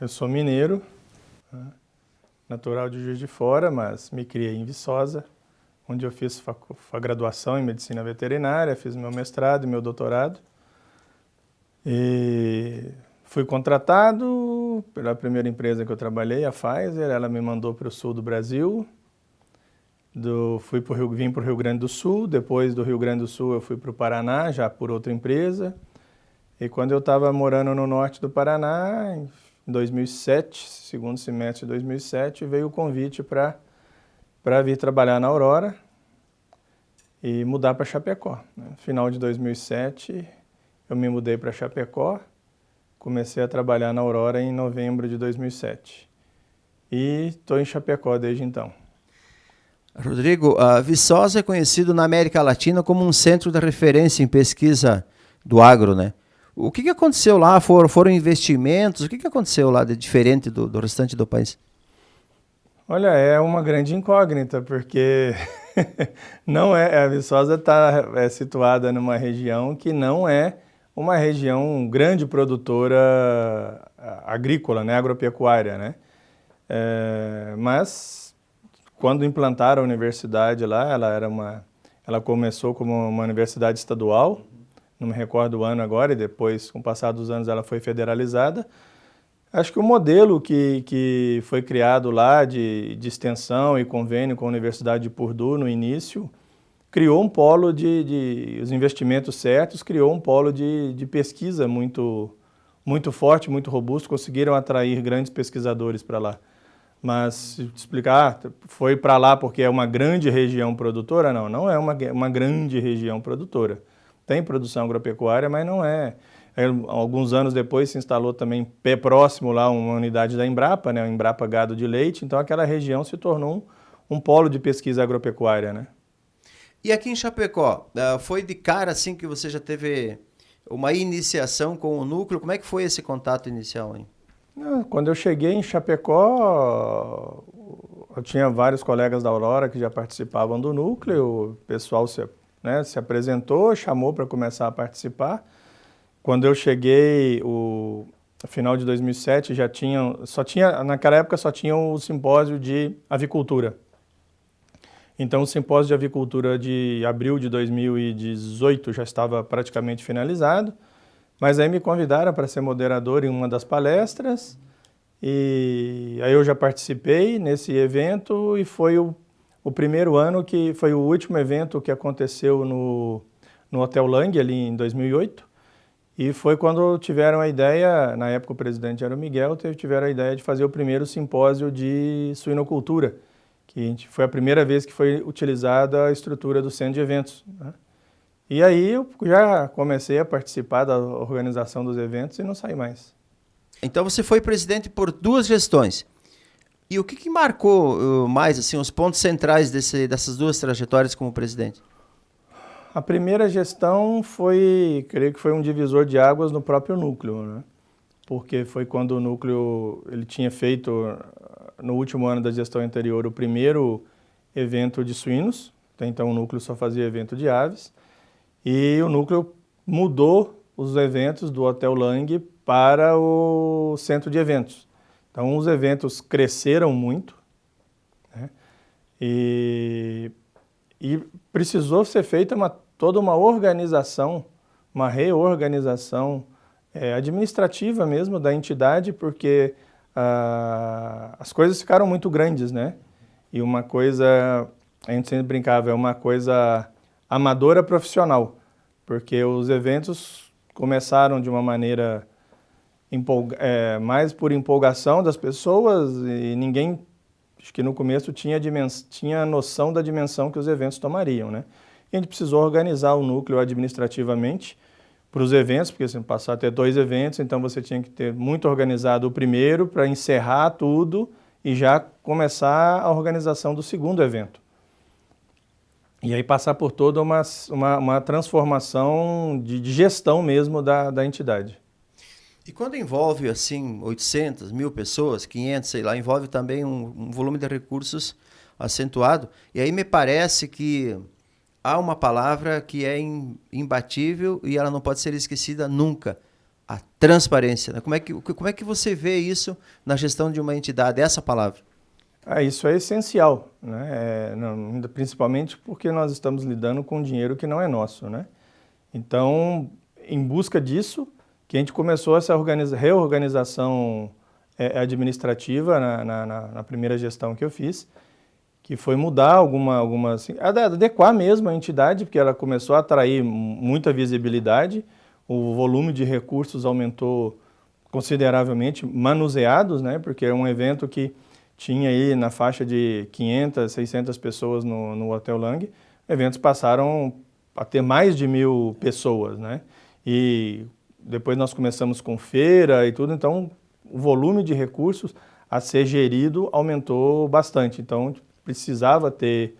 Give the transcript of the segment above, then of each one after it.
Eu sou mineiro, né, natural de Juiz de Fora, mas me criei em Viçosa, onde eu fiz a graduação em medicina veterinária, fiz meu mestrado e meu doutorado. E fui contratado pela primeira empresa que eu trabalhei, a Pfizer. Ela me mandou para o sul do Brasil. Vim para o Rio Grande do Sul. Depois do Rio Grande do Sul eu fui para o Paraná, já por outra empresa. E quando eu estava morando no norte do Paraná, em 2007, segundo semestre de 2007, veio o convite para vir trabalhar na Aurora e mudar para Chapecó. No final de 2007, eu me mudei para Chapecó, comecei a trabalhar na Aurora em novembro de 2007. E estou em Chapecó desde então. Rodrigo, a Viçosa é conhecido na América Latina como um centro de referência em pesquisa do agro, né? O que aconteceu lá? Foram investimentos? O que aconteceu lá de diferente do restante do país? Olha, é uma grande incógnita, porque não a Viçosa está situada numa região que não é uma região grande produtora agrícola, né, agropecuária, né? Mas quando implantaram a universidade lá, ela começou como uma universidade estadual, não me recordo o ano agora, e depois, com o passar dos anos, ela foi federalizada. Acho que o modelo que foi criado lá de extensão e convênio com a Universidade de Purdue no início, criou um polo os investimentos certos, criou um polo de pesquisa muito forte, muito robusto, conseguiram atrair grandes pesquisadores para lá. Mas, se te explicar, foi para lá porque é uma grande região produtora? Não é uma grande região produtora. Tem produção agropecuária, mas não é. Alguns anos depois se instalou também próximo lá uma unidade da Embrapa, né, a Embrapa Gado de Leite, então aquela região se tornou um polo de pesquisa agropecuária, né? E aqui em Chapecó, foi de cara assim que você já teve uma iniciação com o núcleo? Como é que foi esse contato inicial, hein? Quando eu cheguei em Chapecó, eu tinha vários colegas da Aurora que já participavam do núcleo, o pessoal se apresentou, chamou para começar a participar. Quando eu cheguei, no final de 2007, naquela época só tinha o simpósio de avicultura. Então o simpósio de avicultura de abril de 2018 já estava praticamente finalizado, mas aí me convidaram para ser moderador em uma das palestras, e aí eu já participei nesse evento, e foi o primeiro ano que foi o último evento que aconteceu no Hotel Lang, ali em 2008. E foi quando tiveram a ideia, na época o presidente era o Miguel, tiveram a ideia de fazer o primeiro simpósio de suinocultura, que foi a primeira vez que foi utilizada a estrutura do centro de eventos, né? E aí eu já comecei a participar da organização dos eventos e não saí mais. Então você foi presidente por 2 gestões. E o que marcou mais assim, os pontos centrais dessas 2 trajetórias como presidente? A primeira gestão creio que foi um divisor de águas no próprio núcleo, né? Porque foi quando o núcleo ele tinha feito, no último ano da gestão anterior, o primeiro evento de suínos. Até então o núcleo só fazia evento de aves. E o núcleo mudou os eventos do Hotel Lang para o centro de eventos. Então os eventos cresceram muito, né? E precisou ser feita toda uma organização, uma reorganização administrativa mesmo da entidade, porque as coisas ficaram muito grandes, né? E uma coisa, a gente sempre brincava, é uma coisa amadora profissional, porque os eventos começaram de uma maneira mais por empolgação das pessoas, e ninguém, acho que no começo, tinha noção da dimensão que os eventos tomariam, né? E a gente precisou organizar o núcleo administrativamente para os eventos, porque você passar a ter 2 eventos, então você tinha que ter muito organizado o primeiro para encerrar tudo e já começar a organização do segundo evento. E aí passar por toda uma transformação de gestão mesmo da entidade. E quando envolve, assim, 800, 1.000 pessoas, 500, sei lá, envolve também um volume de recursos acentuado. E aí me parece que há uma palavra que é imbatível e ela não pode ser esquecida nunca. a transparência, né? Como é que você vê isso na gestão de uma entidade, essa palavra? Isso é essencial, né? Principalmente porque nós estamos lidando com dinheiro que não é nosso, né? Então, em busca disso, que a gente começou essa reorganização administrativa na primeira gestão que eu fiz, que foi mudar algumas, adequar mesmo a entidade, porque ela começou a atrair muita visibilidade, o volume de recursos aumentou consideravelmente, manuseados, né? Porque é um evento que tinha aí na faixa de 500, 600 pessoas no Hotel Lang, eventos passaram a ter mais de 1.000 pessoas, né? E depois nós começamos com feira e tudo, então o volume de recursos a ser gerido aumentou bastante. Então precisava ter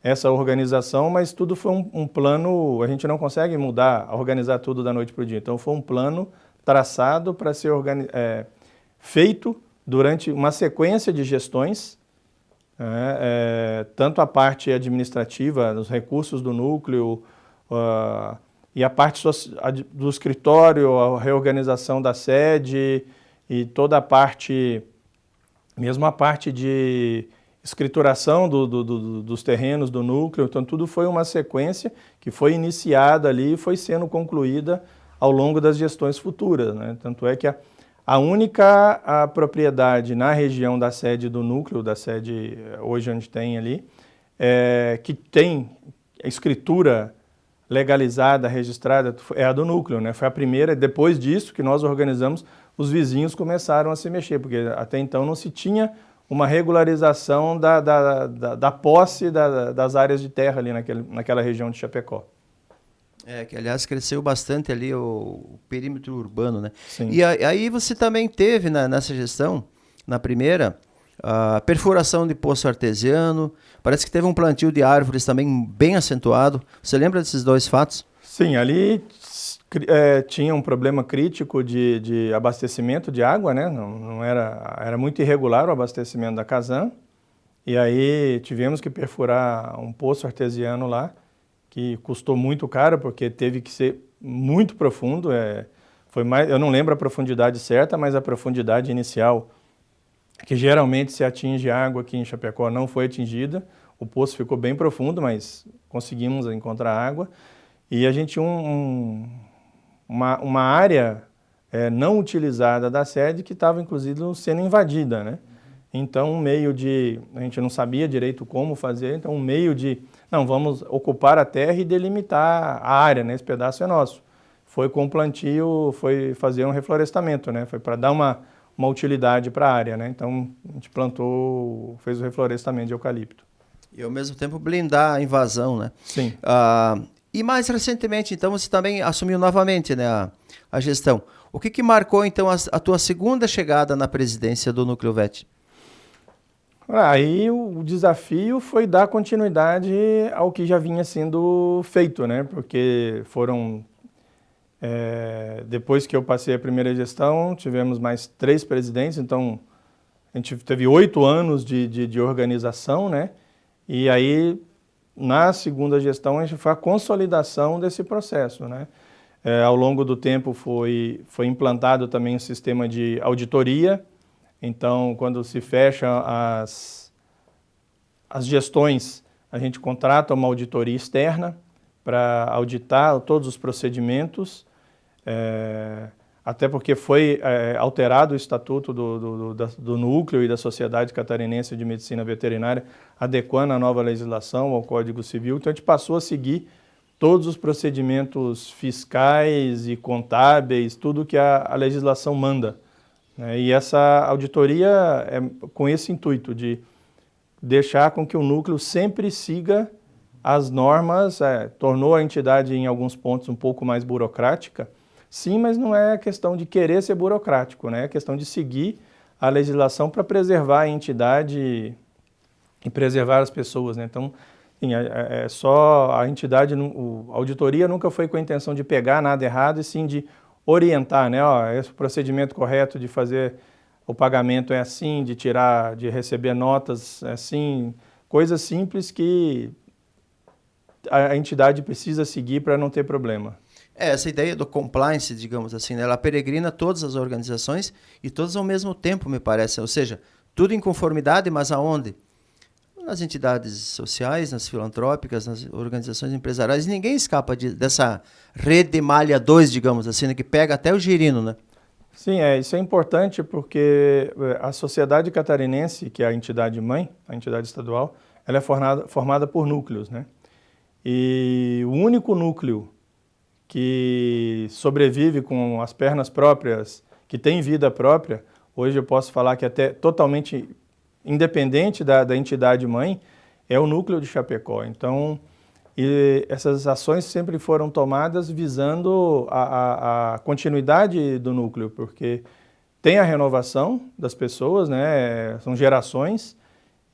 essa organização, mas tudo foi um plano, a gente não consegue mudar, organizar tudo da noite para o dia. Então foi um plano traçado para ser feito durante uma sequência de gestões, tanto a parte administrativa, os recursos do núcleo, e a parte do escritório, a reorganização da sede e toda a parte, mesmo a parte de escrituração dos terrenos do núcleo. Então tudo foi uma sequência que foi iniciada ali e foi sendo concluída ao longo das gestões futuras, né? Tanto é que a única propriedade na região da sede do núcleo, da sede hoje onde tem ali, que tem escritura legalizada, registrada, é a do núcleo, né? Foi a primeira, depois disso que nós organizamos, os vizinhos começaram a se mexer, porque até então não se tinha uma regularização da posse das áreas de terra ali naquela região de Chapecó. Que aliás cresceu bastante ali o perímetro urbano, né? Sim. E aí você também teve nessa gestão, na primeira, a perfuração de poço artesiano, parece que teve um plantio de árvores também bem acentuado. Você lembra desses dois fatos? Sim, ali tinha um problema crítico de abastecimento de água, né? Não era muito irregular o abastecimento da Casan, e aí tivemos que perfurar um poço artesiano lá, que custou muito caro, porque teve que ser muito profundo. Eu não lembro a profundidade certa, mas a profundidade inicial, que geralmente se atinge água aqui em Chapecó, não foi atingida. O poço ficou bem profundo, mas conseguimos encontrar água. E a gente tinha uma área não utilizada da sede que estava, inclusive, sendo invadida, né? Então, a gente não sabia direito como fazer, então vamos ocupar a terra e delimitar a área, né? Esse pedaço é nosso. Foi com o plantio, foi fazer um reflorestamento, né? Foi para dar uma utilidade para a área, né? Então, a gente fez o reflorestamento de eucalipto. E ao mesmo tempo blindar a invasão, né? Sim. E mais recentemente, então, você também assumiu novamente, né, a gestão. O que marcou, então, a tua segunda chegada na presidência do Núcleo VET? Aí o desafio foi dar continuidade ao que já vinha sendo feito, né? Porque depois que eu passei a primeira gestão, tivemos mais 3 presidentes, então a gente teve 8 anos de organização, né? E aí, na segunda gestão, a gente foi a consolidação desse processo, né? Ao longo do tempo foi implantado também um sistema de auditoria. Então, quando se fecha as gestões, a gente contrata uma auditoria externa para auditar todos os procedimentos, até porque foi alterado o estatuto do núcleo e da Sociedade Catarinense de Medicina Veterinária, adequando a nova legislação ao Código Civil. Então, a gente passou a seguir todos os procedimentos fiscais e contábeis, tudo que a legislação manda. E essa auditoria é com esse intuito de deixar com que o núcleo sempre siga as normas, tornou a entidade em alguns pontos um pouco mais burocrática, sim, mas não é questão de querer ser burocrático, né? É questão de seguir a legislação para preservar a entidade e preservar as pessoas, né? Então, sim, só a entidade, a auditoria nunca foi com a intenção de pegar nada errado, e sim de orientar, né? Esse procedimento correto de fazer o pagamento é assim, de receber notas é assim, coisas simples que a entidade precisa seguir para não ter problema. Essa ideia do compliance, digamos assim, né? Ela peregrina todas as organizações e todas ao mesmo tempo, me parece. Ou seja, tudo em conformidade, mas aonde? Nas entidades sociais, nas filantrópicas, nas organizações empresariais. Ninguém escapa dessa rede malha 2, digamos assim, né? Que pega até o girino, né? Sim, isso é importante porque a Sociedade Catarinense, que é a entidade mãe, a entidade estadual, ela é formada por núcleos, né? E o único núcleo que sobrevive com as pernas próprias, que tem vida própria, hoje eu posso falar que até totalmente independente da entidade mãe, é o núcleo de Chapecó. Então, essas ações sempre foram tomadas visando a continuidade do núcleo, porque tem a renovação das pessoas, né? São gerações,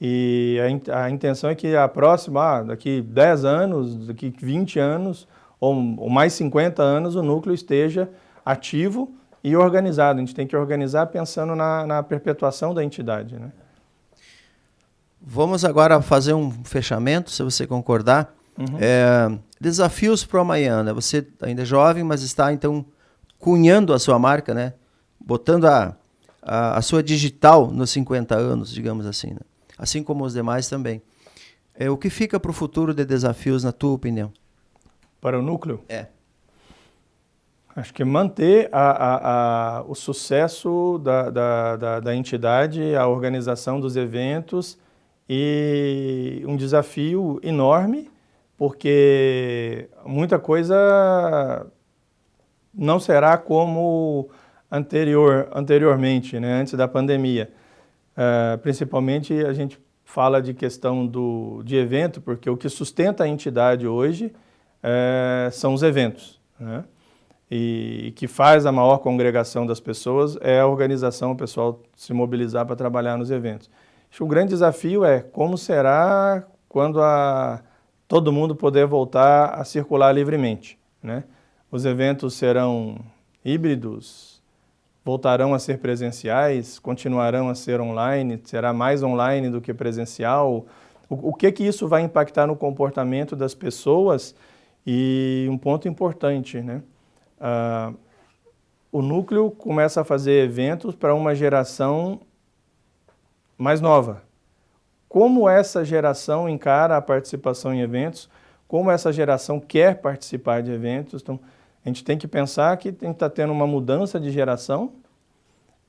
e a intenção é que a próxima, daqui 10 anos, daqui 20 anos, ou mais 50 anos, o núcleo esteja ativo e organizado. A gente tem que organizar pensando na perpetuação da entidade, né? Vamos agora fazer um fechamento, se você concordar. Desafios para o amanhã, né? Você ainda é jovem, mas está então cunhando a sua marca, né? Botando a sua digital nos 50 anos, digamos assim, né? Assim como os demais também. O que fica para o futuro de desafios, na tua opinião? Para o núcleo? Acho que manter o sucesso da entidade, a organização dos eventos, e um desafio enorme, porque muita coisa não será como anteriormente, né, antes da pandemia. Principalmente a gente fala de questão de evento, porque o que sustenta a entidade hoje são os eventos, né? E que faz a maior congregação das pessoas é a organização, o pessoal se mobilizar para trabalhar nos eventos. Acho que o grande desafio é como será quando todo mundo poder voltar a circular livremente, né? Os eventos serão híbridos, voltarão a ser presenciais, continuarão a ser online, será mais online do que presencial. O que isso vai impactar no comportamento das pessoas? E um ponto importante, né? O núcleo começa a fazer eventos para uma geração mais nova. Como essa geração encara a participação em eventos, como essa geração quer participar de eventos. Então, a gente tem que pensar que tem que estar tendo uma mudança de geração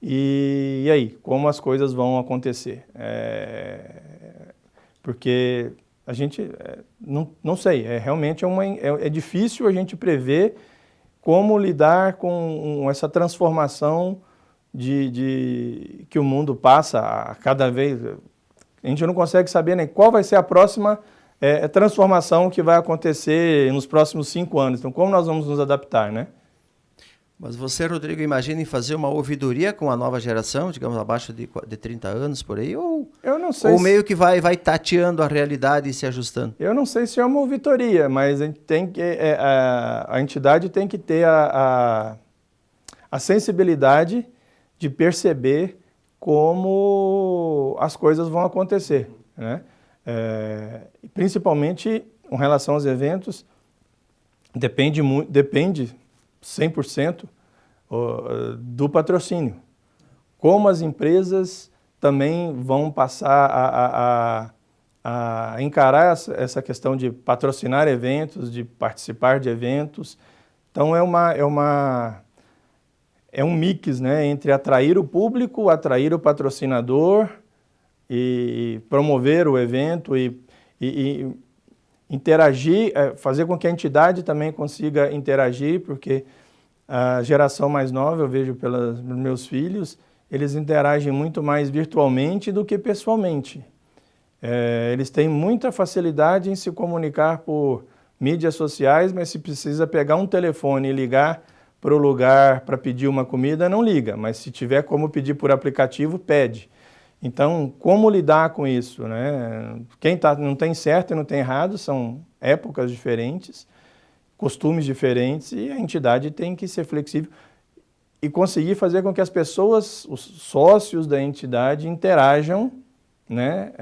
e aí, como as coisas vão acontecer. Porque a gente, não sei, realmente é difícil a gente prever como lidar com essa transformação que o mundo passa a cada vez. A gente não consegue saber nem qual vai ser a próxima transformação que vai acontecer nos próximos 5 anos. Então, como nós vamos nos adaptar, né? Mas você, Rodrigo, imagina em fazer uma ouvidoria com a nova geração, digamos, abaixo de 30 anos, por aí? Eu não sei. Ou meio que vai tateando a realidade e se ajustando? Eu não sei se é uma ouvidoria, mas a gente a entidade tem que ter a sensibilidade de perceber como as coisas vão acontecer, né? Principalmente com relação aos eventos, depende 100% do patrocínio. Como as empresas também vão passar a encarar essa questão de patrocinar eventos, de participar de eventos. Então é um mix, né, entre atrair o público, atrair o patrocinador e promover o evento e interagir, fazer com que a entidade também consiga interagir, porque a geração mais nova, eu vejo pelos meus filhos, eles interagem muito mais virtualmente do que pessoalmente. Eles têm muita facilidade em se comunicar por mídias sociais, mas se precisa pegar um telefone e ligar para o lugar para pedir uma comida, não liga, mas se tiver como pedir por aplicativo, pede. Então, como lidar com isso, né? Não tem certo e não tem errado, são épocas diferentes, costumes diferentes, e a entidade tem que ser flexível e conseguir fazer com que as pessoas, os sócios da entidade, interajam, né?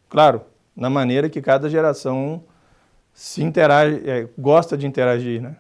Claro, na maneira que cada geração gosta de interagir, né?